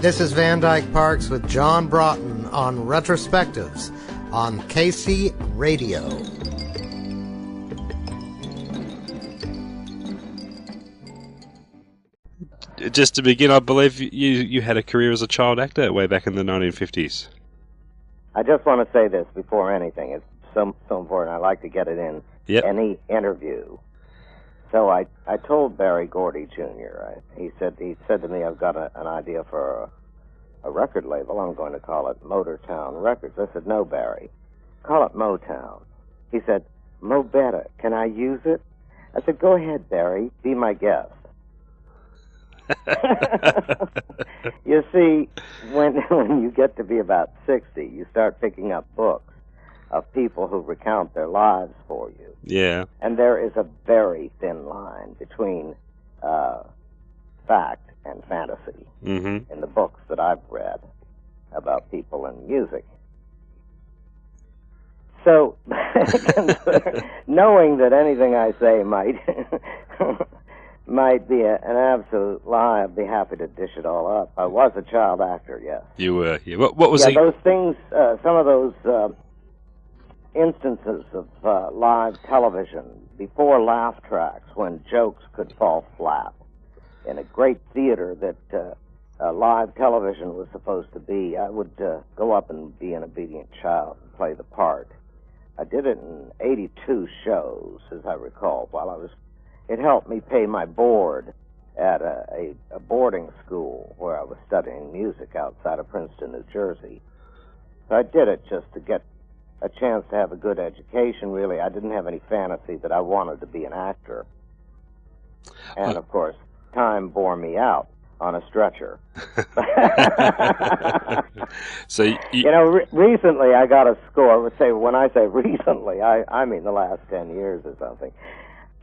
This is Van Dyke Parks with John Broughton on Retrospectives on KC Radio. Just to begin, I believe you had a career as a child actor way back in the 1950s. I just want to say this before anything. It's so important. I like to get it in any interview. So I told Barry Gordy Jr. He said to me, "I've got an idea for a record label. I'm going to call it Motortown Records." I said, "No, Barry, call it Motown." He said, "Mo better. Can I use it?" I said, "Go ahead, Barry. Be my guest." You see, when you get to be about 60, you start picking up books of people who recount their lives for you. Yeah. And there is a very thin line between fact and fantasy in the books that I've read about people in music. So, knowing that anything I say might be an absolute lie, I'd be happy to dish it all up. I was a child actor, yes. You were. Yeah. What was those things, some of those instances of live television before laugh tracks when jokes could fall flat in a great theater that live television was supposed to be. I would go up and be an obedient child and play the part. I did it in 82 shows, as I recall, it helped me pay my board at a boarding school where I was studying music outside of Princeton, New Jersey. So I did it just to get a chance to have a good education, really. I didn't have any fantasy that I wanted to be an actor. And, of course, time bore me out on a stretcher. So recently I got a score. When I say recently, I mean the last 10 years or something.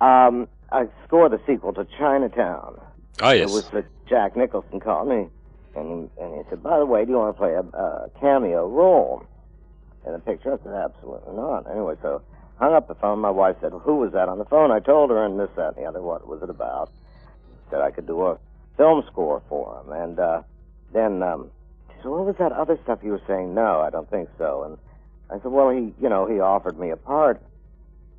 I scored the sequel to Chinatown. Oh, yes. It was that Jack Nicholson called me, and he said, "By the way, do you want to play a cameo role in the picture?" I said, "Absolutely not." Anyway, so hung up the phone. My wife said, "Who was that on the phone?" I told her, and this, that, and the other. What was it about? Said I could do a film score for him. And then she said, "What was that other stuff you were saying?" "No, I don't think so." And I said, "Well, he offered me a part."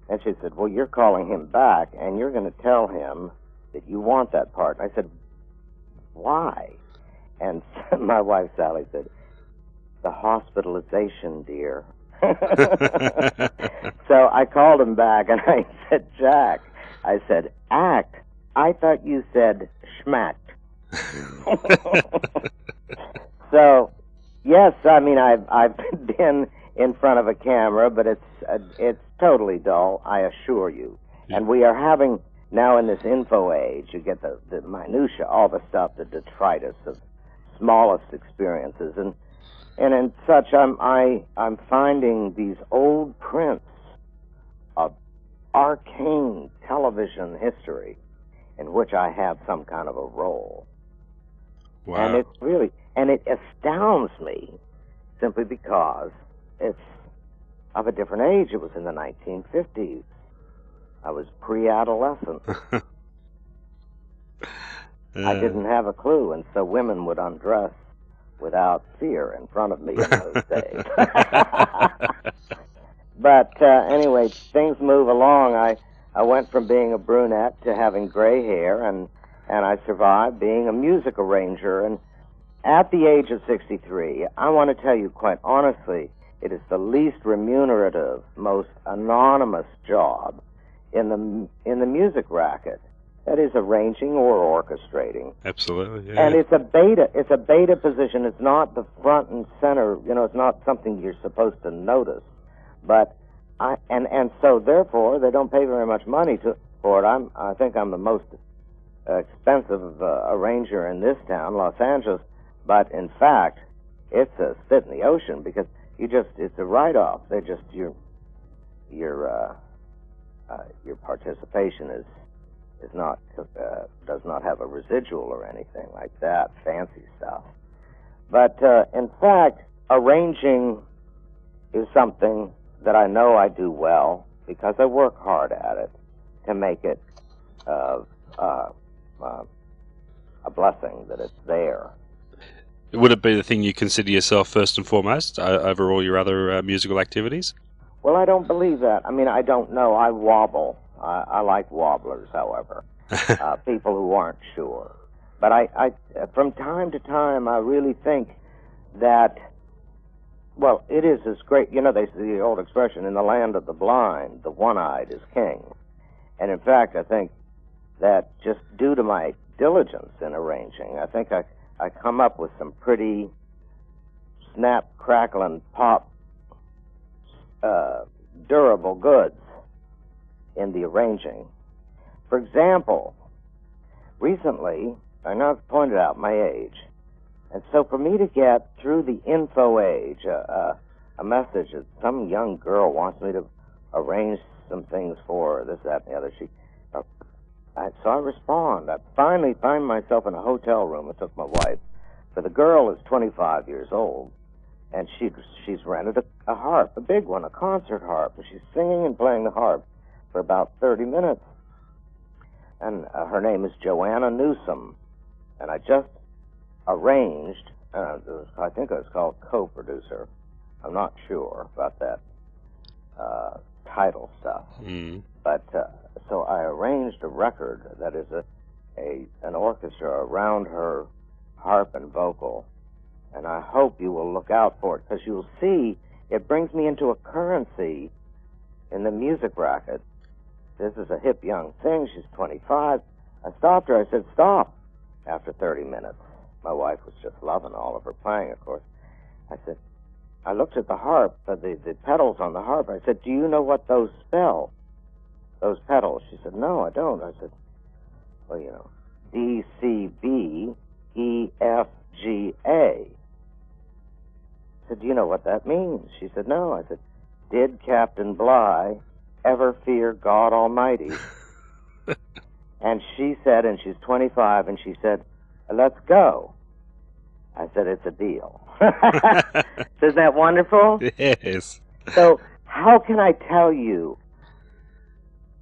And she said, "Well, you're calling him back, and you're going to tell him that you want that part." And I said, "Why?" And my wife, Sally, said, "The hospitalization, dear." So I called him back, and I said, "Jack," I said, "act. I thought you said schmacked." So, yes, I mean, I've been in front of a camera, but it's totally dull, I assure you. And we are having, now in this info age, you get the minutia, all the stuff, the detritus of smallest experiences. And in such, I'm finding these old prints of arcane television history in which I have some kind of a role. Wow. And it astounds me simply because it's of a different age. It was in the 1950s. I was pre-adolescent. I didn't have a clue, and so women would undress without fear in front of me in those days. But anyway, things move along. I went from being a brunette to having gray hair, and I survived being a music arranger. And at the age of 63, I want to tell you quite honestly, it is the least remunerative, most anonymous job in the music racket. That is arranging or orchestrating. Absolutely, yeah. And it's a beta position. It's not the front and center, it's not something you're supposed to notice. But so therefore they don't pay very much money for it. I think I'm the most expensive arranger in this town, Los Angeles, but in fact it's a spit in the ocean because it's a write-off. They're just your participation does not have a residual or anything like that, fancy stuff. But in fact, arranging is something that I know I do well because I work hard at it to make it a blessing that it's there. Would it be the thing you consider yourself first and foremost over all your other musical activities? Well, I don't believe that. I mean, I don't know. I wobble. I like wobblers, however, people who aren't sure. But I, from time to time, I really think that, well, it is as great. You know, they say the old expression, in the land of the blind, the one-eyed is king. And in fact, I think that just due to my diligence in arranging, I think I come up with some pretty snap, crackle, and pop durable goods in the arranging. For example, recently, I know I've pointed out my age, and so for me to get through the info age, a message that some young girl wants me to arrange some things for her, this, that, and the other, so I respond. I finally find myself in a hotel room. I took my wife. For the girl is 25 years old, and she's rented a harp, a big one, a concert harp, and she's singing and playing the harp for about 30 minutes. And her name is Joanna Newsom, and I just arranged, I think it was called co-producer. I'm not sure about that title stuff. But so I arranged a record that is an orchestra around her harp and vocal, and I hope you will look out for it, because you'll see it brings me into a currency in the music racket. This is a hip young thing. She's 25. I stopped her. I said, stop, after 30 minutes. My wife was just loving all of her playing, of course. I said, I looked at the harp, the pedals on the harp. I said, do you know what those spell? Those pedals. She said, no, I don't. I said, well, you know, D, C, B, E, F, G, A. I said, do you know what that means? She said, no. I said, did Captain Bligh ever fear God Almighty? And she said, and she's 25, and she said, let's go. I said, it's a deal. Isn't that wonderful? Yes. So how can I tell you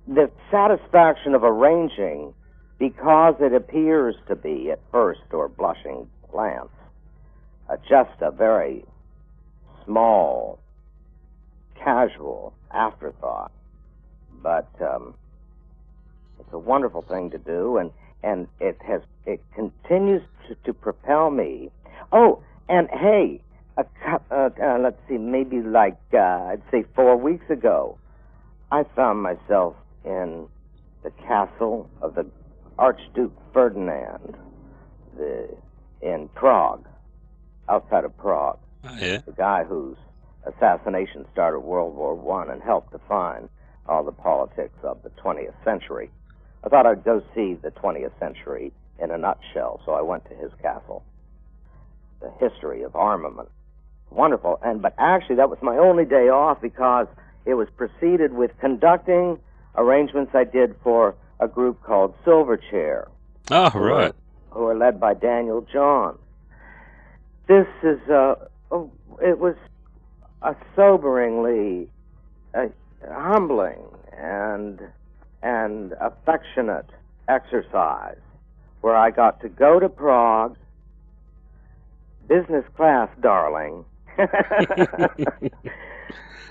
the satisfaction of arranging, because it appears to be, at first or blushing glance, just a very small, casual afterthought. But it's a wonderful thing to do, and it continues to propel me. Oh, and hey, let's see, maybe like I'd say 4 weeks ago, I found myself in the castle of the Archduke Ferdinand in Prague, outside of Prague. Oh, yeah. The guy whose assassination started World War I and helped define all the politics of the 20th century. I thought I'd go see the 20th century in a nutshell, so I went to his castle. The history of armament. Wonderful. But actually, that was my only day off, because it was preceded with conducting arrangements I did for a group called Silverchair. Oh, right. Who are led by Daniel John. This is, it was a soberingly humbling and affectionate exercise where I got to go to Prague, business class, darling,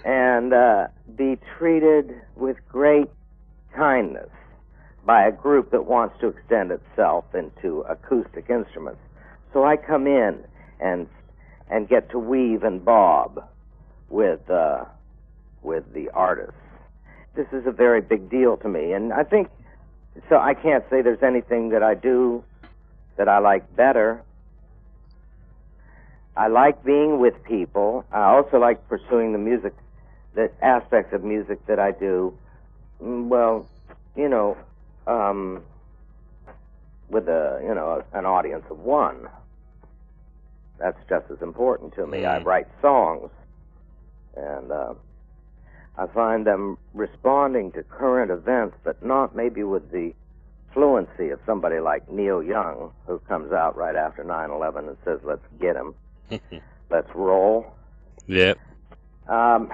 and be treated with great kindness by a group that wants to extend itself into acoustic instruments. So I come in and get to weave and bob with the artists. This is a very big deal to me, and I think, so I can't say there's anything that I do that I like better. I like being with people. I also like pursuing the music, the aspects of music that I do, well, you know, with an audience of one. That's just as important to me. I write songs, and I find them responding to current events, but not maybe with the fluency of somebody like Neil Young, who comes out right after 9/11 and says, let's get him. Let's roll. Yep. I'm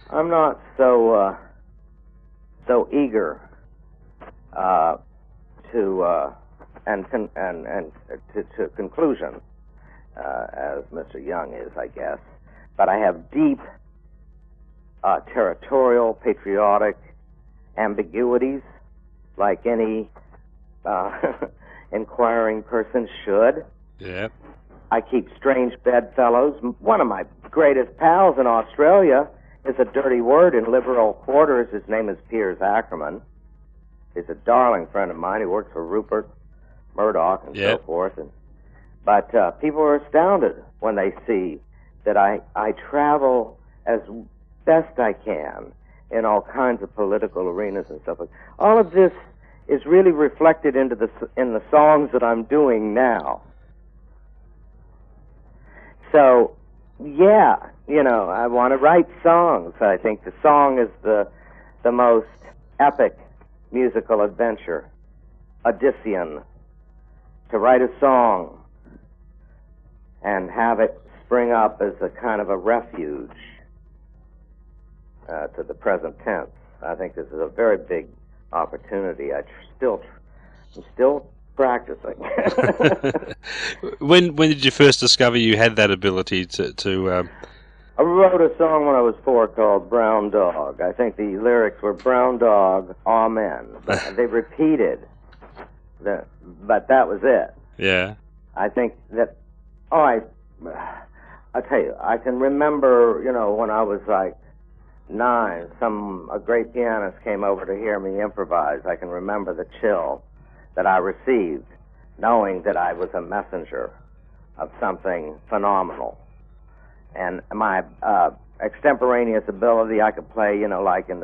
not so eager to conclusion as Mr. Young is, I guess. But I have deep territorial, patriotic ambiguities, like any inquiring person should. Yeah. I keep strange bedfellows. One of my greatest pals in Australia is a dirty word in liberal quarters. His name is Piers Ackerman. He's a darling friend of mine. He works for Rupert Murdoch and so forth. But people are astounded when they see that I travel as best I can in all kinds of political arenas and stuff. All of this is really reflected in the songs that I'm doing now. So, yeah, I want to write songs. I think the song is the most epic musical adventure, Odyssean. To write a song and have it spring up as a kind of a refuge to the present tense. I think this is a very big opportunity. I'm still practicing. When did you first discover you had that ability to I wrote a song when I was 4 called Brown Dog. I think the lyrics were Brown Dog, Amen. But they repeated, but that was it. Yeah. I think that, I'll tell you, I can remember, when I was like 9, a great pianist came over to hear me improvise. I can remember the chill that I received, knowing that I was a messenger of something phenomenal. And my extemporaneous ability, I could play, like in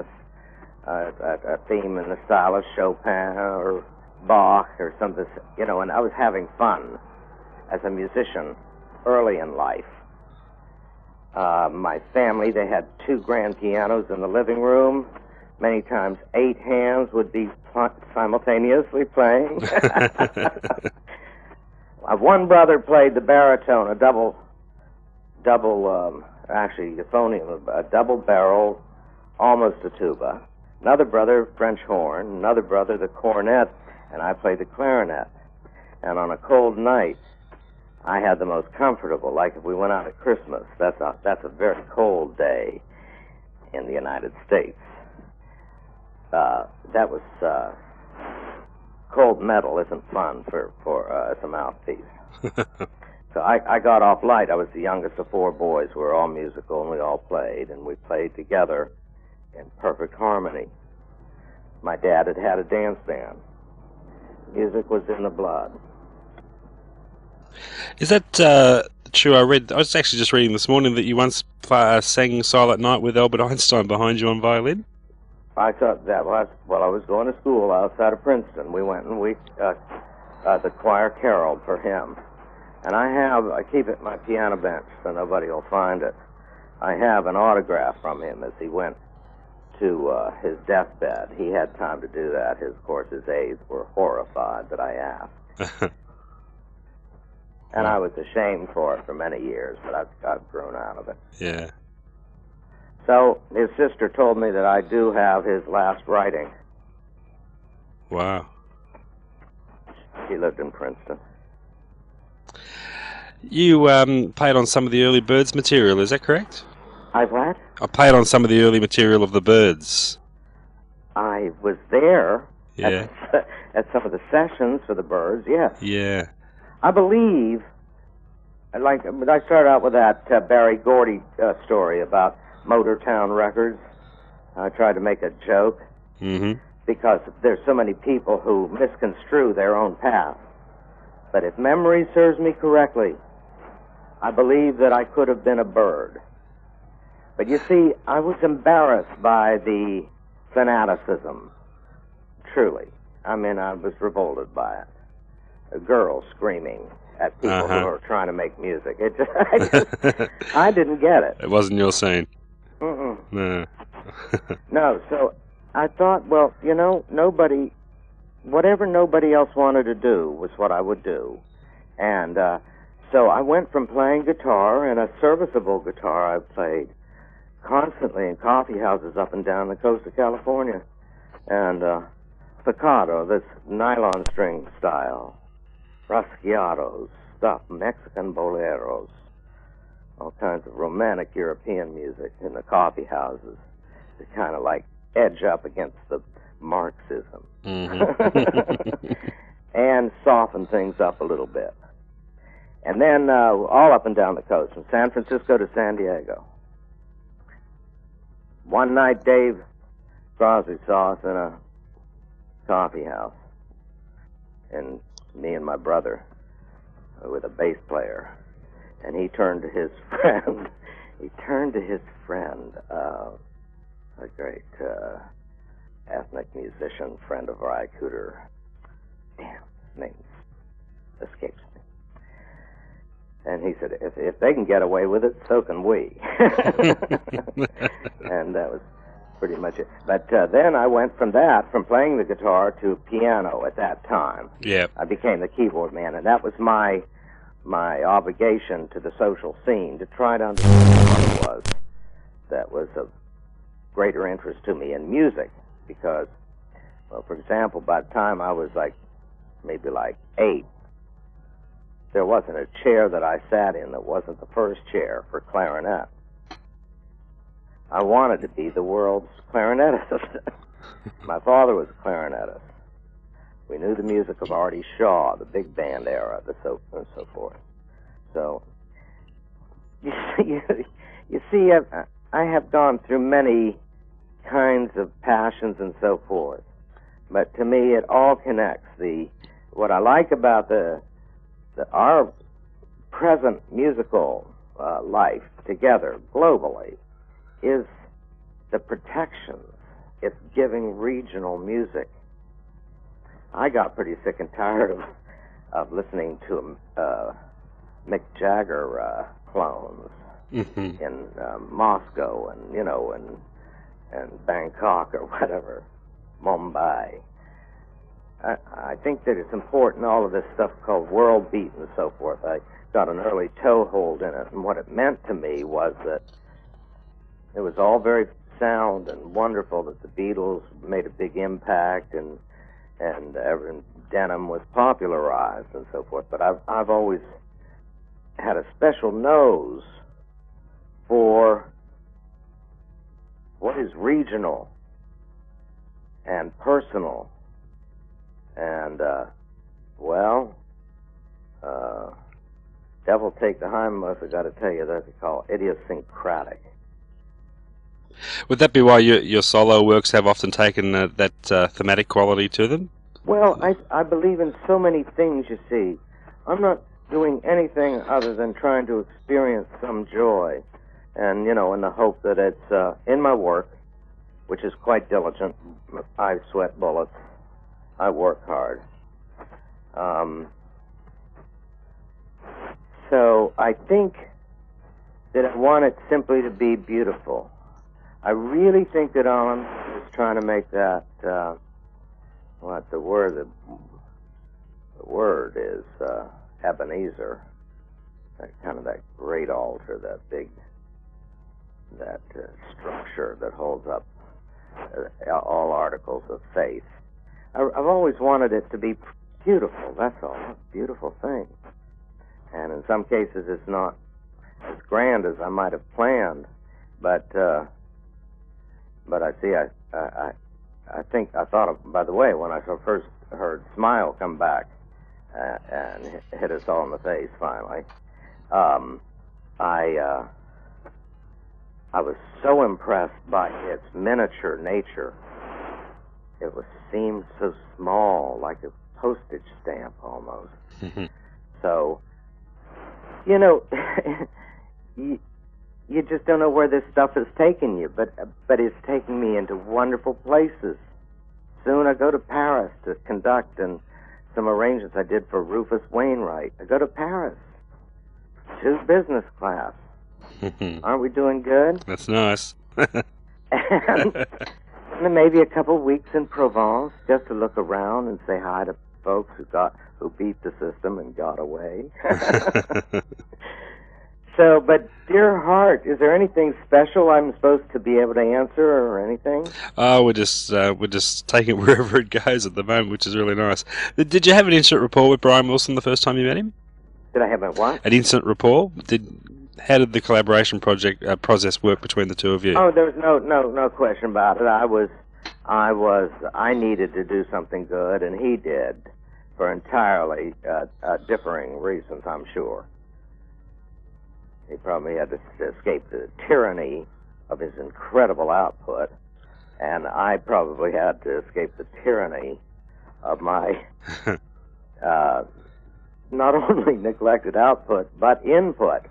a theme in the style of Chopin or Bach or something, and I was having fun as a musician early in life. My family, they had 2 grand pianos in the living room. Many times 8 hands would be simultaneously playing. One brother played the baritone, a double euphonium, a double barrel, almost a tuba. Another brother, French horn. Another brother, the cornet, and I played the clarinet. And on a cold night, I had the most comfortable, like if we went out at Christmas. That's a very cold day in the United States. That was cold metal isn't fun for as a mouthpiece. So I got off light. I was the youngest of 4 boys. We were all musical, and we all played, and we played together in perfect harmony. My dad had a dance band. Music was in the blood. Is that true? I was actually just reading this morning that you once sang Silent Night with Albert Einstein behind you on violin. I thought that was, I was going to school outside of Princeton. We went and the choir caroled for him. And I keep it in my piano bench so nobody will find it. I have an autograph from him as he went to his deathbed. He had time to do that. Of course, his aides were horrified that I asked. And I was ashamed for it for many years, but I've grown out of it. Yeah. So his sister told me that I do have his last writing. Wow. She lived in Princeton. You played on some of the early Byrds material, is that correct? I what? I played on some of the early material of the Byrds. I was there Yeah. at some of the sessions for the Byrds, yes. Yeah. I believe, I started out with that Barry Gordy story about Motortown Records. I tried to make a joke because there's so many people who misconstrue their own path. But if memory serves me correctly, I believe that I could have been a Byrd. But you see, I was embarrassed by the fanaticism, truly. I mean, I was revolted by it. A girl screaming at people who are trying to make music. I didn't get it. It wasn't your scene. Mm-mm. No. No, so I thought, well, whatever nobody else wanted to do was what I would do. And so I went from playing guitar, and a serviceable guitar I played constantly in coffee houses up and down the coast of California, and staccato, this nylon string style, raschiatos, stuff, Mexican boleros, all kinds of romantic European music in the coffee houses to kind of like edge up against the Marxism and soften things up a little bit. And then all up and down the coast, from San Francisco to San Diego. One night, Dave Crosby saw us in a coffee house, and me and my brother with a bass player, and he turned to his friend. A great ethnic musician, friend of Ry Cooder. Damn, his name escapes me. And he said, if they can get away with it, so can we. And that was pretty much it. But then I went from playing the guitar to piano at that time. Yeah. I became the keyboard man, and that was my obligation to the social scene, to try to understand what it was that was of greater interest to me in music. Because, well, for example, by the time I was maybe 8, there wasn't a chair that I sat in that wasn't the first chair for clarinet. I wanted to be the world's clarinetist. My father was a clarinetist. We knew the music of Artie Shaw, the big band era, and so forth. So, you see, I have gone through many kinds of passions and so forth, but to me it all connects. What I like about our present musical life together globally is the protections it's giving regional music. I got pretty sick and tired of listening to Mick Jagger clones in Moscow and Bangkok or whatever, Mumbai. I think that it's important, all of this stuff called world beat and so forth. I got an early toehold in it, and what it meant to me was that it was all very sound and wonderful, that the Beatles made a big impact and denim was popularized and so forth. But I've always had a special nose for what is regional and personal. And, devil take the hindmost, I got to tell you, that they call idiosyncratic. Would that be why your solo works have often taken that thematic quality to them? Well, I believe in so many things, you see. I'm not doing anything other than trying to experience some joy. And, in the hope that it's in my work, which is quite diligent. I sweat bullets. I work hard. So I think that I want it simply to be beautiful. I really think that Alan is trying to make that, the word is Ebenezer, that great altar, that structure that holds up all articles of faith. I've always wanted it to be beautiful, that's all, a beautiful thing. And in some cases it's not as grand as I might have planned, but I see, I think, I thought of, by the way, when I first heard Smile come back and hit us all in the face finally, I was so impressed by its miniature nature. It seemed so small, like a postage stamp almost. So, you just don't know where this stuff is taking you, but it's taking me into wonderful places. Soon I go to Paris to conduct and some arrangements I did for Rufus Wainwright. I go to Paris, 2 business class. Aren't we doing good? That's nice. And maybe a couple weeks in Provence just to look around and say hi to folks who beat the system and got away. So, but dear heart, is there anything special I'm supposed to be able to answer or anything? We're just taking it wherever it goes at the moment, which is really nice. Did you have an instant rapport with Brian Wilson the first time you met him? Did I have my what? An instant rapport? How did the collaboration process work between the two of you? Oh, there was no question about it. I needed to do something good, and he did, for entirely differing reasons, I'm sure. He probably had to escape the tyranny of his incredible output, and I probably had to escape the tyranny of my not only neglected output, but input.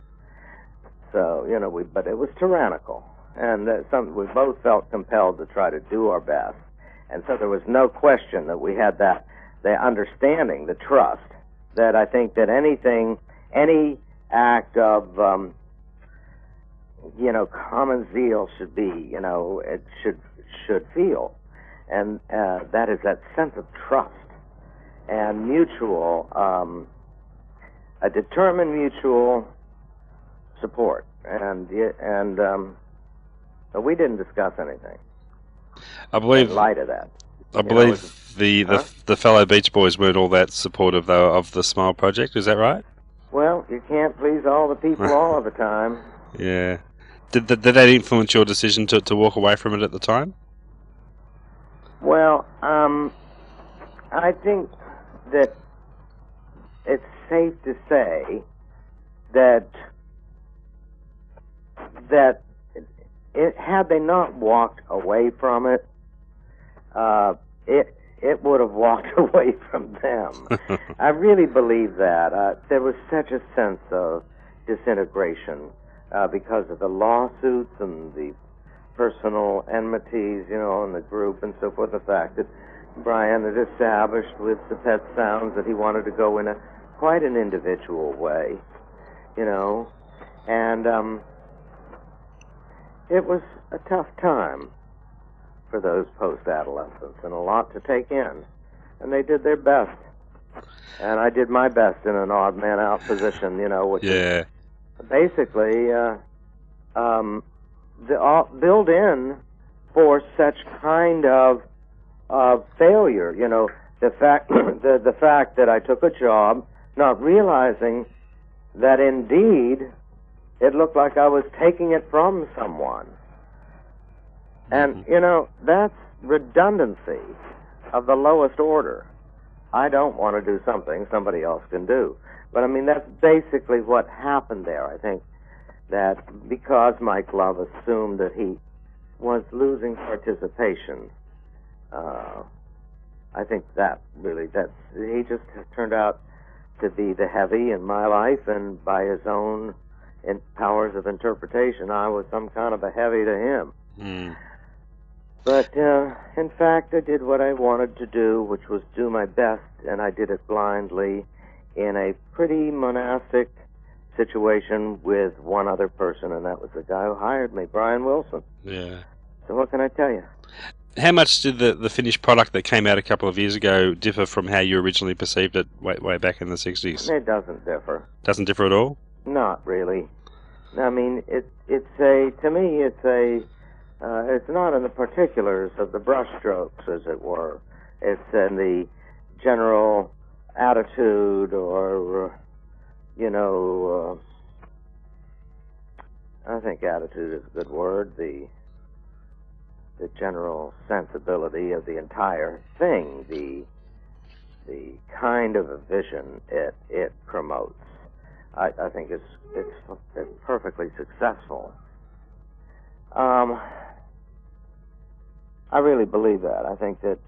So, but it was tyrannical, and we both felt compelled to try to do our best. And so there was no question that we had the understanding, the trust, that I think that any act of, common zeal should be, it should feel. And that is that sense of trust and mutual, a determined mutual support. And so we didn't discuss anything. I believe, in light of that. I believe the fellow Beach Boys weren't all that supportive, though, of the Smile project. Is that right? Well, you can't please all the people all of the time. Yeah. Did that influence your decision to walk away from it at the time? Well, I think that it's safe to say that had they not walked away from it, it would have walked away from them. I really believe that. There was such a sense of disintegration because of the lawsuits and the personal enmities, in the group and so forth. The fact that Brian had established with the Pet Sounds that he wanted to go in quite an individual way, and it was a tough time for those post-adolescents and a lot to take in, and they did their best, and I did my best in an odd man out position, which is basically built in for such kind of failure. The fact the fact that I took a job, not realizing that indeed it looked like I was taking it from someone. And, that's redundancy of the lowest order. I don't want to do something somebody else can do. But, that's basically what happened there. I think that because Mike Love assumed that he was losing participation, I think he just turned out to be the heavy in my life, and by his own powers of interpretation, I was some kind of a heavy to him. Mm. But, in fact, I did what I wanted to do, which was do my best, and I did it blindly in a pretty monastic situation with one other person, and that was the guy who hired me, Brian Wilson. Yeah. So what can I tell you? How much did the finished product that came out a couple of years ago differ from how you originally perceived it way back in the 60s? It doesn't differ. Doesn't differ at all? Not really. To me, it's not in the particulars of the brushstrokes, as it were. It's in the general attitude, or, I think attitude is a good word, the general sensibility of the entire thing, the kind of a vision it promotes. I think it's perfectly successful. I really believe that. I think that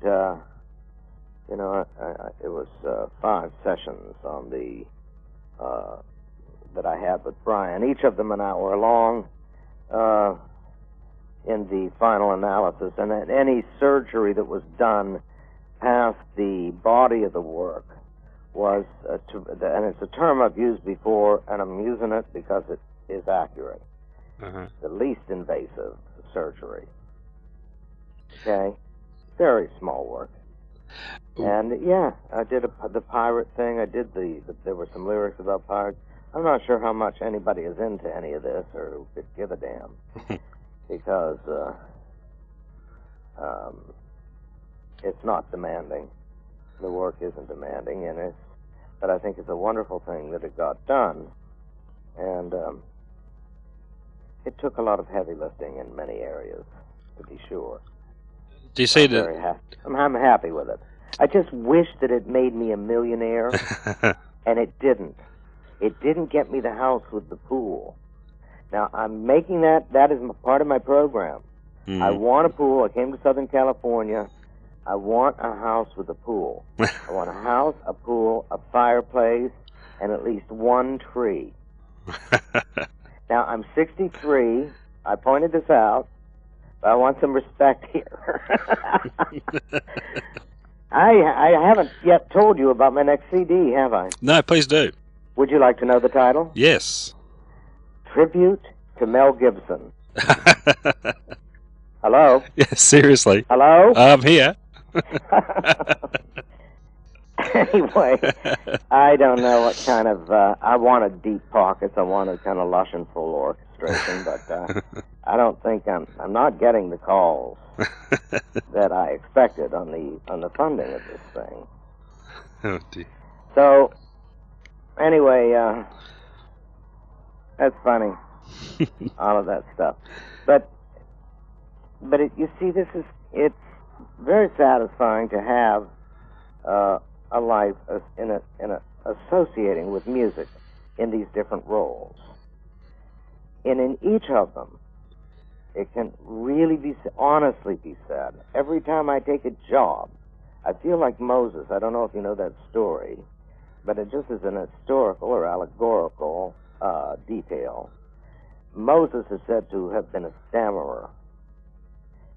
it was 5 sessions on that I had with Brian. Each of them an hour long. In the final analysis, and that any surgery that was done past the body of the work was, and it's a term I've used before, and I'm using it because it is accurate. The least invasive surgery. Okay? Very small work. And, I did the pirate thing. I did there were some lyrics about pirates. I'm not sure how much anybody is into any of this or who could give a damn. Because it's not demanding. The work isn't demanding, and but I think it's a wonderful thing that it got done. And it took a lot of heavy lifting in many areas, to be sure. Do you see I'm very happy. I'm happy with it. I just wish that it made me a millionaire, and it didn't. It didn't get me the house with the pool. Now, I'm making that is part of my program. I want a pool. I came to Southern California. I want a house with a pool. I want a house, a pool, a fireplace, and at least one tree. Now, I'm 63. I pointed this out, but I want some respect here. I haven't yet told you about my next CD, have I? No, please do. Would you like to know the title? Yes. Tribute to Mel Gibson. Hello? Yes, seriously. Hello? I'm here. Anyway, I don't know what kind of... I wanted deep pockets. I wanted kind of lush and full orchestration, but I don't think I'm not getting the calls that I expected on the funding of this thing. Oh, dear. So, anyway, that's funny. All of that stuff. But you see, it's very satisfying to have a life in associating with music in these different roles. And in each of them, it can really honestly be said, every time I take a job, I feel like Moses. I don't know if you know that story, but it just is an historical or allegorical detail. Moses is said to have been a stammerer.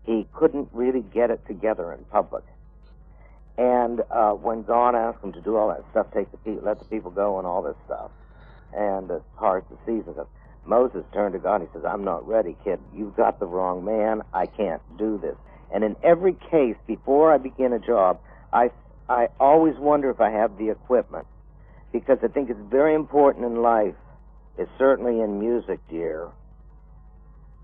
He couldn't really get it together in public. And when God asked him to do all that stuff, let the people go and all this stuff, and part the seas and stuff, Moses turned to God and he says, I'm not ready, kid. You've got the wrong man. I can't do this. And in every case, before I begin a job, I always wonder if I have the equipment, because I think it's very important in life, it's certainly in music, dear,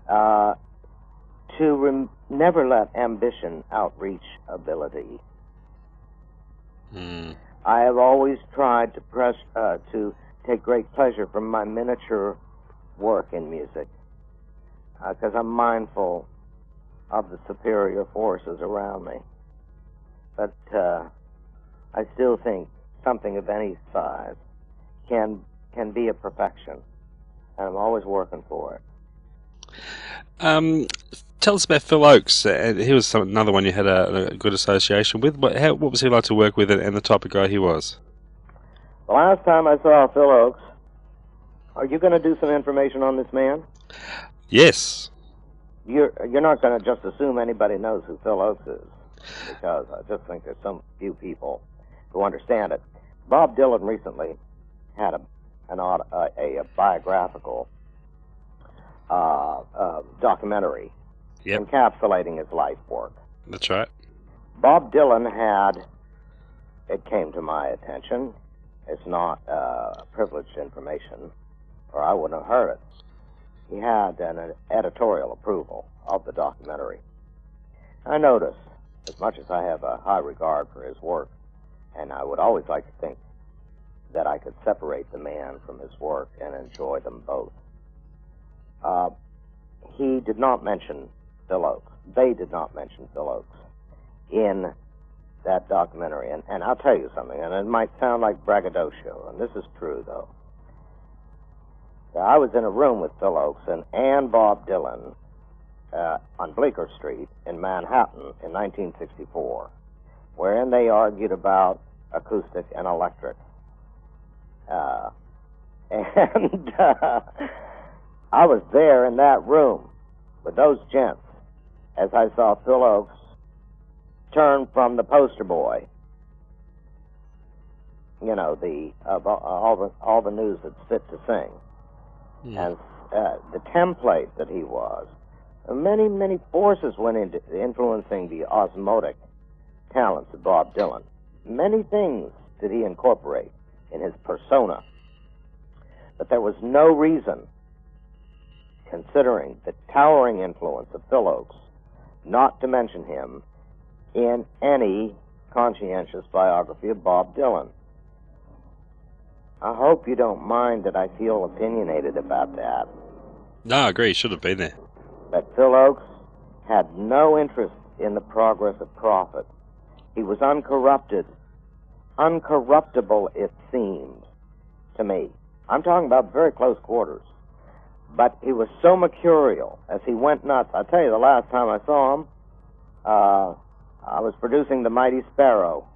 to never let ambition outreach ability. I have always tried to take great pleasure from my miniature work in music, because I'm mindful of the superior forces around me. But I still think something of any size can be a perfection, and I'm always working for it. Tell us about Phil Ochs. He was another one you had a good association with. What was he like to work with, and the type of guy he was? The last time I saw Phil Ochs, are you going to do some information on this man? Yes. You're not going to just assume anybody knows who Phil Ochs is, because I just think there's some few people who understand it. Bob Dylan recently had a biographical documentary encapsulating his life work. That's right. Bob Dylan it came to my attention, it's not privileged information, or I wouldn't have heard it. He had an editorial approval of the documentary. I noticed, as much as I have a high regard for his work, and I would always like to think that I could separate the man from his work and enjoy them both, he did not mention Phil Ochs. They did not mention Phil Ochs in that documentary. And I'll tell you something, and it might sound like braggadocio, and this is true, though. I was in a room with Phil Ochs and Bob Dylan on Bleecker Street in Manhattan in 1964, wherein they argued about acoustic and electric. And I was there in that room with those gents as I saw Phil Ochs turn from the poster boy, you know, all the news that's fit to sing, and the template that he was. Many, many forces went into influencing the osmotic talents of Bob Dylan. Many things did he incorporate in his persona. But there was no reason, considering the towering influence of Phil Ochs, not to mention him in any conscientious biography of Bob Dylan. I hope you don't mind that I feel opinionated about that. No, I agree. Should have been there. But Phil Ochs had no interest in the progress of profit. He was uncorrupted. Uncorruptible, it seemed to me. I'm talking about very close quarters. But he was so mercurial as he went nuts. I'll tell you, the last time I saw him, I was producing the Mighty Sparrow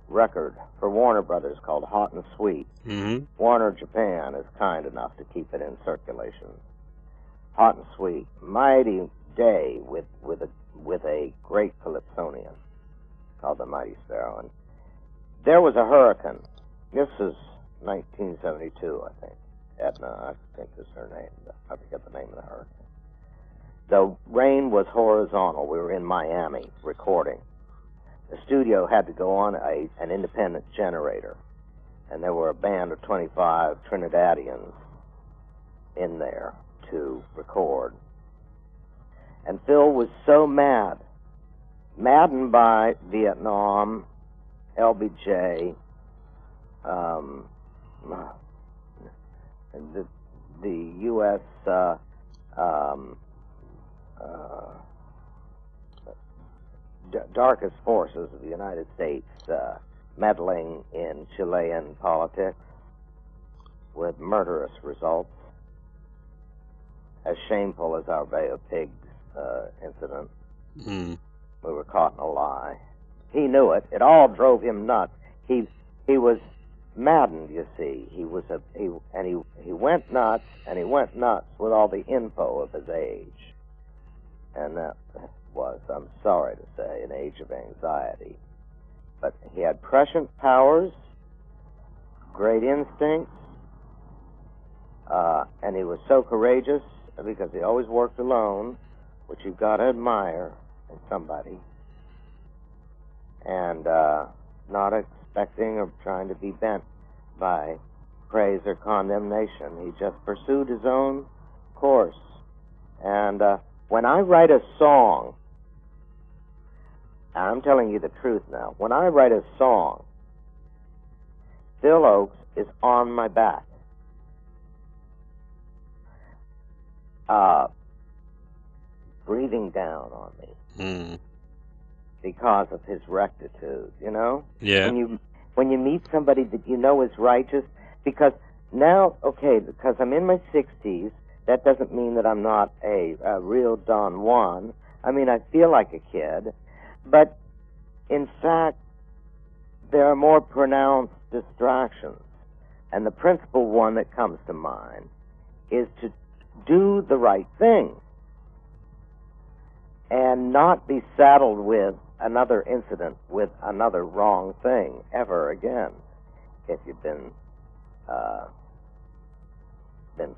record for Warner Brothers called Hot and Sweet. Mm-hmm. Warner Japan is kind enough to keep it in circulation. Hot and Sweet, mighty day with a great calypsonian called the Mighty Sparrow. And there was a hurricane. This is 1972, I think. Edna, I think is her name. I forget the name of the hurricane. The rain was horizontal. We were in Miami recording. The studio had to go on an independent generator, and there were a band of 25 Trinidadians in there to record. And Phil was so maddened by Vietnam, LBJ, the U.S. Darkest forces of the United States meddling in Chilean politics with murderous results, as shameful as our Bay of Pigs incident. Mm. We were caught in a lie. He knew it. It all drove him nuts. He was maddened, you see. He went nuts, and he went nuts with all the info of his age. And that was, I'm sorry to say, an age of anxiety. But he had prescient powers, great instincts, and he was so courageous because he always worked alone, which you've got to admire in somebody, and not expecting or trying to be bent by praise or condemnation. He just pursued his own course. And when I write a song, and I'm telling you the truth now, when I write a song, Phil Ochs is on my back. Breathing down on me. Mm. Because of his rectitude, you know? Yeah. When you meet somebody that you know is righteous, because now, okay, because I'm in my 60s, that doesn't mean that I'm not a real Don Juan. I mean, I feel like a kid, but in fact, there are more pronounced distractions. And the principal one that comes to mind is to do the right thing and not be saddled with another incident, with another wrong thing ever again. If you've been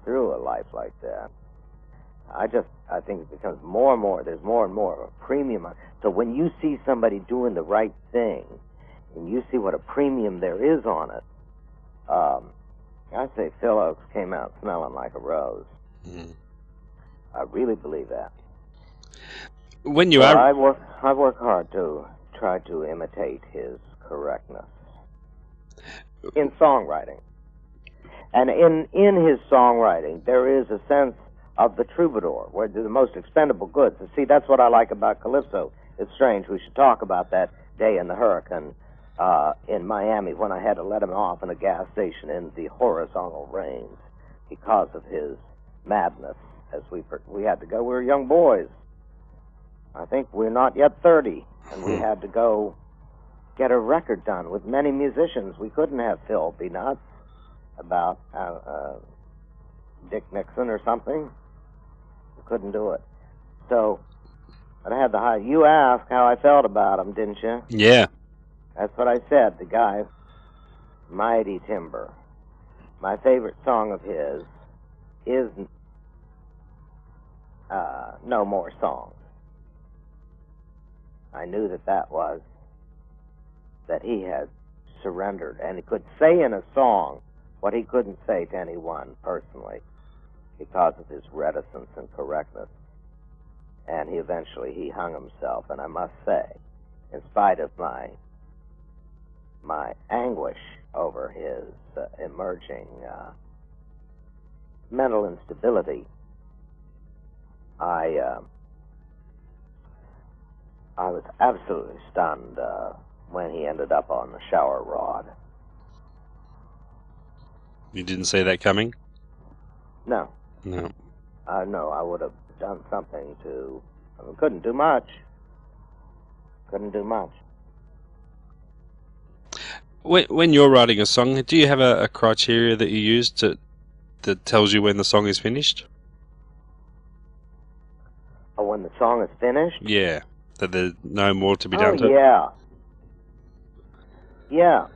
through a life like that, I think it becomes more and more. There's more and more of a premium. So when you see somebody doing the right thing, and you see what a premium there is on it, I say Phil Ochs came out smelling like a rose. Mm. I really believe that. When you so are, I work hard to try to imitate his correctness in songwriting. And in his songwriting, there is a sense of the troubadour, where the most expendable goods. And see, that's what I like about Calypso. It's strange. We should talk about that day in the hurricane in Miami when I had to let him off in a gas station in the horizontal rains because of his madness. As we had to go, we were young boys. I think we're not yet 30, and we had to go get a record done with many musicians. We couldn't have Phil be nuts about Dick Nixon or something. We couldn't do it. So, I had the you asked how I felt about him, didn't you? Yeah. That's what I said. The guy, mighty timber. My favorite song of his is No More Songs. I knew that he had surrendered, and he could say in a song what he couldn't say to anyone personally because of his reticence and correctness. And he eventually hung himself, and I must say, in spite of my anguish over his emerging mental instability. I was absolutely stunned when he ended up on the shower rod. You didn't see that coming? No. No. No, I would have done something to... couldn't do much. Couldn't do much. When you're writing a song, do you have a criteria that you use that tells you when the song is finished? Oh, when the song is finished? Yeah, that there's no more to be done to it? Yeah. Yeah,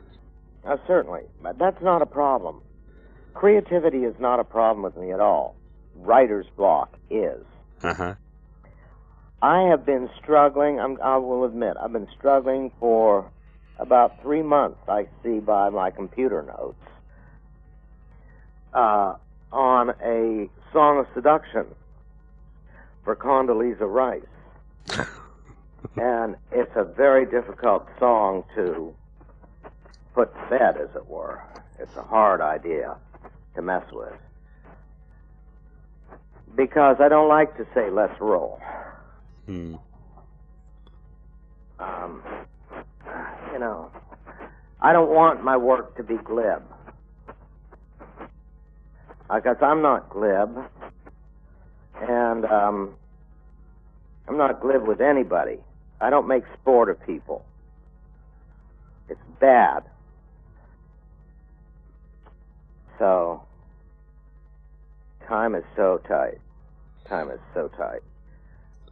certainly. But that's not a problem. Creativity is not a problem with me at all. Writer's block is. Uh-huh. I have been struggling, I will admit, I've been struggling for about 3 months, I see by my computer notes, on a song of seduction for Condoleezza Rice. And it's a very difficult song to put to bed, as it were. It's a hard idea to mess with. Because I don't like to say, let's roll. Hmm. You know, I don't want my work to be glib. Because I'm not glib, and I'm not glib with anybody. I don't make sport of people. It's bad. So, time is so tight. Time is so tight.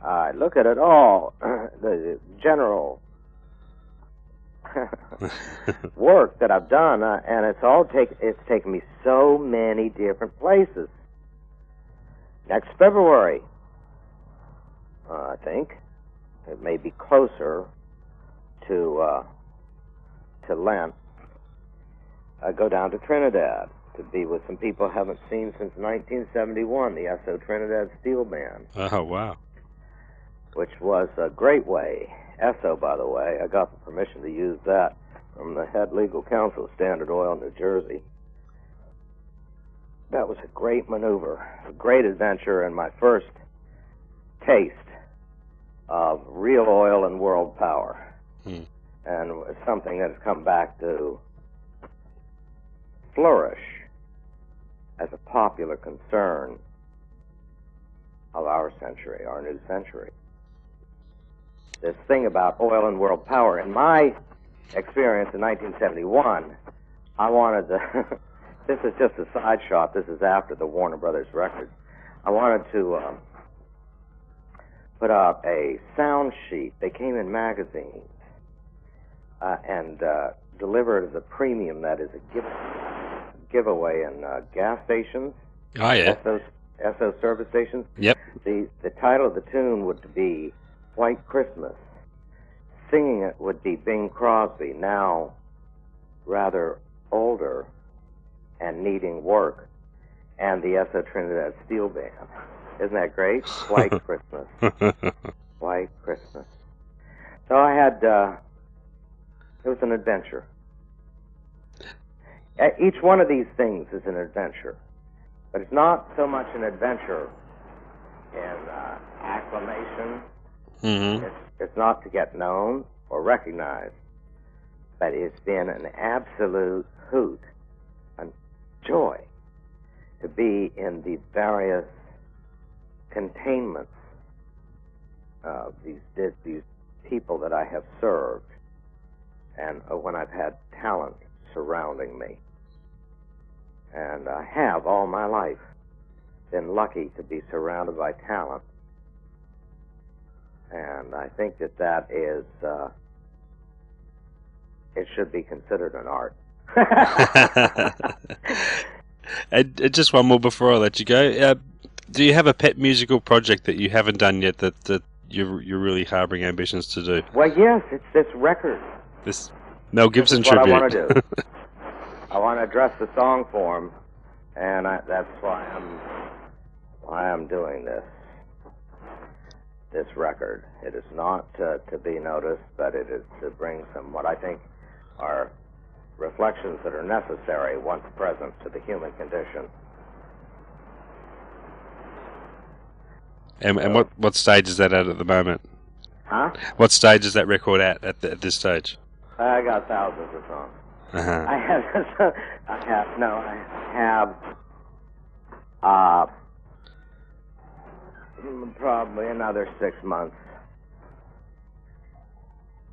I look at it all, the general work that I've done, and it's taken me so many different places. Next February, I think it may be closer to Lent. I go down to Trinidad to be with some people I haven't seen since 1971, the Esso Trinidad Steel Band. Oh, wow. Which was a great way. Esso, by the way, I got the permission to use that from the head legal counsel of Standard Oil, New Jersey. That was a great maneuver, a great adventure, and my first taste of real oil and world power. And it's something that has come back to flourish as a popular concern of our century, our new century. This thing about oil and world power. In my experience in 1971, I wanted to... This is just a side shot. This is after the Warner Brothers record. I wanted to put out a sound sheet. They came in magazines and delivered as a premium, that is a giveaway in gas stations. Oh, yeah. Esso service stations. Yep. The title of the tune would be White Christmas. Singing it would be Bing Crosby, now rather older and needing work, and the Esso Trinidad Steel Band. Isn't that great? White Christmas. White Christmas. So I had, it was an adventure. Each one of these things is an adventure, but it's not so much an adventure in acclamation. Mm-hmm. It's not to get known or recognized, but it's been an absolute hoot, a joy to be in the various containments of these people that I have served, and when I've had talent surrounding me. And I have all my life been lucky to be surrounded by talent. And I think that is, it should be considered an art. And just one more before I let you go. Do you have a pet musical project that you haven't done yet that you're really harboring ambitions to do? Well, yes, it's this record. This Mel Gibson this is what tribute. I want to do. I want to address the song form, and that's why I'm doing this record. It is not to be noticed, but it is to bring some what I think are reflections that are necessary once present to the human condition. And what stage is that at the moment? Huh? What stage is that record at this stage? I got thousands of songs. Uh-huh. I have probably another 6 months,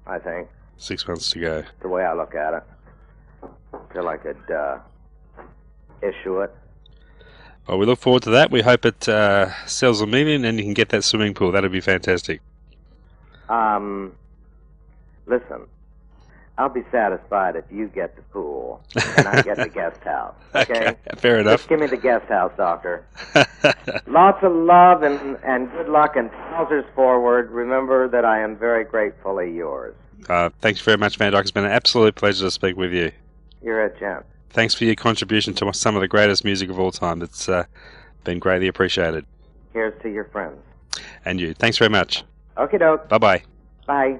I think. 6 months to go. The way I look at it. Till I could issue it. Well, we look forward to that. We hope it sells $1 million and you can get that swimming pool. That'd be fantastic. Listen, I'll be satisfied if you get the pool and I get the guest house. Okay? Fair enough. Just give me the guest house, Doctor. Lots of love and good luck and trousers forward. Remember that I am very gratefully yours. Thanks very much, Van Dyke. It's been an absolute pleasure to speak with you. You're a gent. Thanks for your contribution to some of the greatest music of all time. It's been greatly appreciated. Here's to your friends. And you. Thanks very much. Okie doke. Bye-bye. Bye.